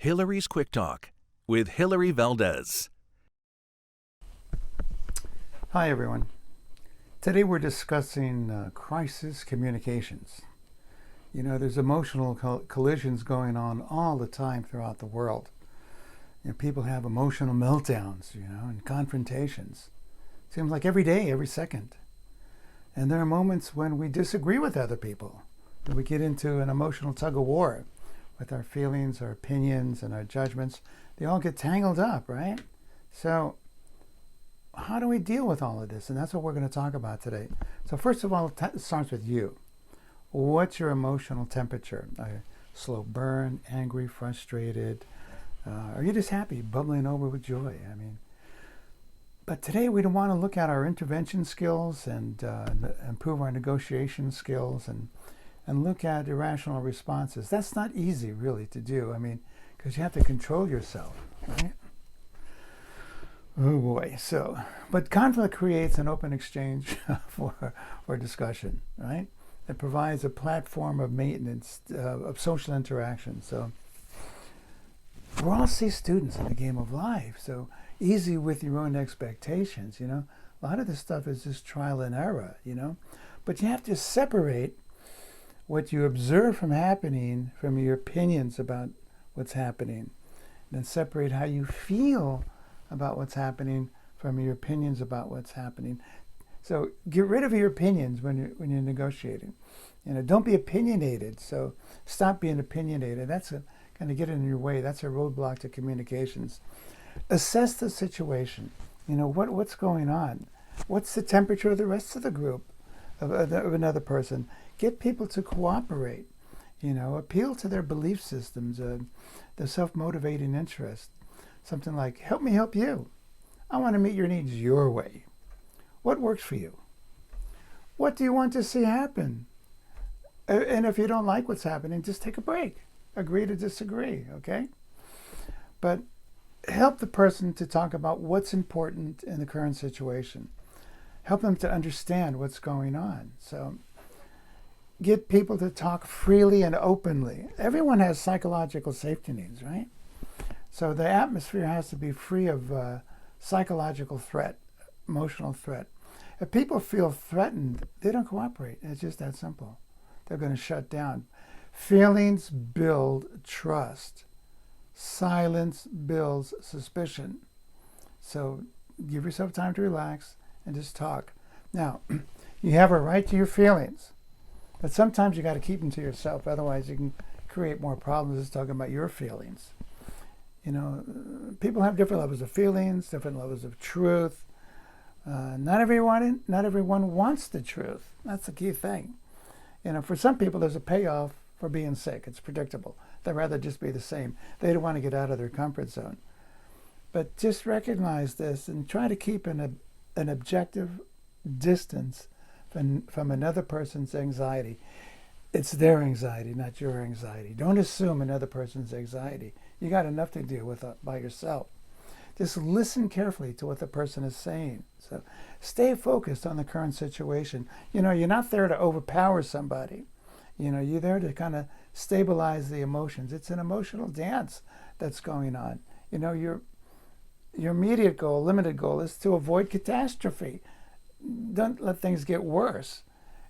Hillary's Quick Talk with Hillary Valdez. Hi everyone. Today we're discussing crisis communications. You know, there's emotional collisions going on all the time throughout the world. You know, people have emotional meltdowns, and confrontations. Seems like every day, every second. And there are moments when we disagree with other people. And we get into an emotional tug of war with our feelings, our opinions, and our judgments. They all get tangled up, right? So how do we deal with all of this? And that's what we're going to talk about today. So first of all, it starts with you. What's your emotional temperature? Are you slow burn, angry, frustrated? Are you just happy, bubbling over with joy? But today we don't want to look at our intervention skills and improve our negotiation skills and look at irrational responses. That's not easy really to do. Because you have to control yourself, right? Oh boy. But conflict creates an open exchange for discussion, right? It provides a platform of maintenance, of social interaction. So we're all C students in the game of life. So easy with your own expectations, A lot of this stuff is just trial and error, But you have to separate what you observe from happening from your opinions about what's happening. And then separate how you feel about what's happening from your opinions about what's happening. So get rid of your opinions when you're negotiating. Don't be opinionated. So stop being opinionated. That's kind of get in your way. That's a roadblock to communications. Assess the situation. What's going on? What's the temperature of the rest of the group, of another person? Get people to cooperate. Appeal to their belief systems, their self-motivating interest. Something like, help me help you. I want to meet your needs your way. What works for you? What do you want to see happen? And if you don't like what's happening, just take a break. Agree to disagree, okay? But help the person to talk about what's important in the current situation. Help them to understand what's going on. So get people to talk freely and openly. Everyone has psychological safety needs, right? So the atmosphere has to be free of psychological threat, emotional threat. If people feel threatened, they don't cooperate. It's just that simple. They're going to shut down. Feelings build trust. Silence builds suspicion. So give yourself time to relax and just talk. Now, you have a right to your feelings, but sometimes you got to keep them to yourself. Otherwise, you can create more problems just talking about your feelings. People have different levels of feelings, different levels of truth. Not everyone wants the truth. That's the key thing. For some people, there's a payoff for being sick. It's predictable. They'd rather just be the same. They don't want to get out of their comfort zone. But just recognize this and try to keep an objective distance from another person's anxiety. It's their anxiety, not your anxiety. Don't assume another person's anxiety. You got enough to deal with by yourself. Just listen carefully to what the person is saying. So stay focused on the current situation. You're not there to overpower somebody. You're there to kind of stabilize the emotions. It's an emotional dance that's going on. Your immediate goal, limited goal, is to avoid catastrophe. Don't let things get worse.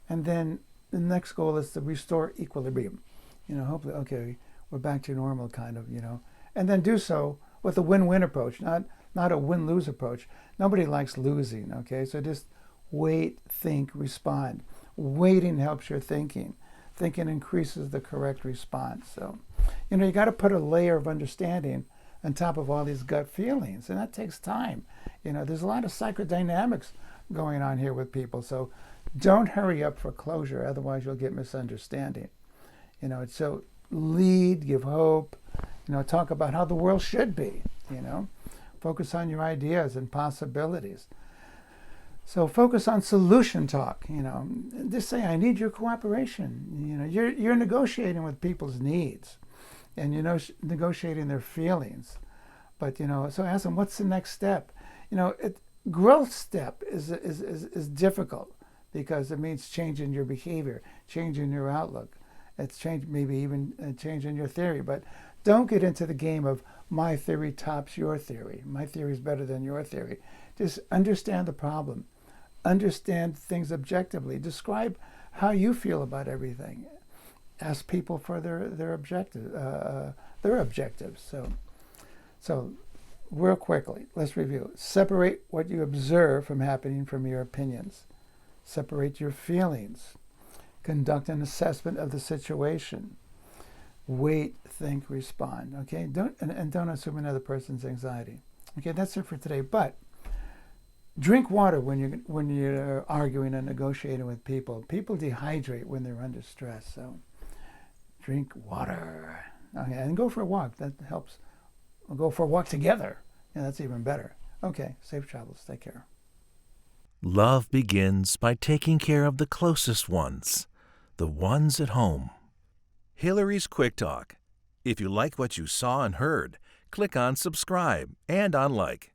And then the next goal is to restore equilibrium. Hopefully, okay, we're back to normal kind of, and then do so with a win-win approach, not a win-lose approach. Nobody likes losing, okay? So just wait, think, respond. Waiting helps your thinking. Thinking increases the correct response. So, you got to put a layer of understanding on top of all these gut feelings, and that takes time. There's a lot of psychodynamics going on here with people, so don't hurry up for closure, otherwise you'll get misunderstanding. So lead, give hope, talk about how the world should be, focus on your ideas and possibilities. So focus on solution talk, just say, I need your cooperation. You're negotiating with people's needs and, negotiating their feelings. But, so ask them, what's the next step? Growth step is difficult because it means changing your behavior, changing your outlook. It's change, maybe even changing your theory. But Don't get into the game of my theory tops your theory. My theory is better than your theory. Just understand the problem. Understand things objectively. Describe how you feel about everything. Ask people for their objectives. So real quickly, let's review. Separate what you observe from happening from your opinions. Separate your feelings. Conduct an assessment of the situation. Wait, think, respond. Okay, don't assume another person's anxiety. Okay, that's it for today. But drink water when you're arguing and negotiating with people. People dehydrate when they're under stress. So drink water. Okay, and go for a walk. That helps. We'll go for a walk together. Yeah, that's even better. Okay, safe travels. Take care. Love begins by taking care of the closest ones, the ones at home. Hillary's Quick Talk. If you like what you saw and heard, click on subscribe and on like.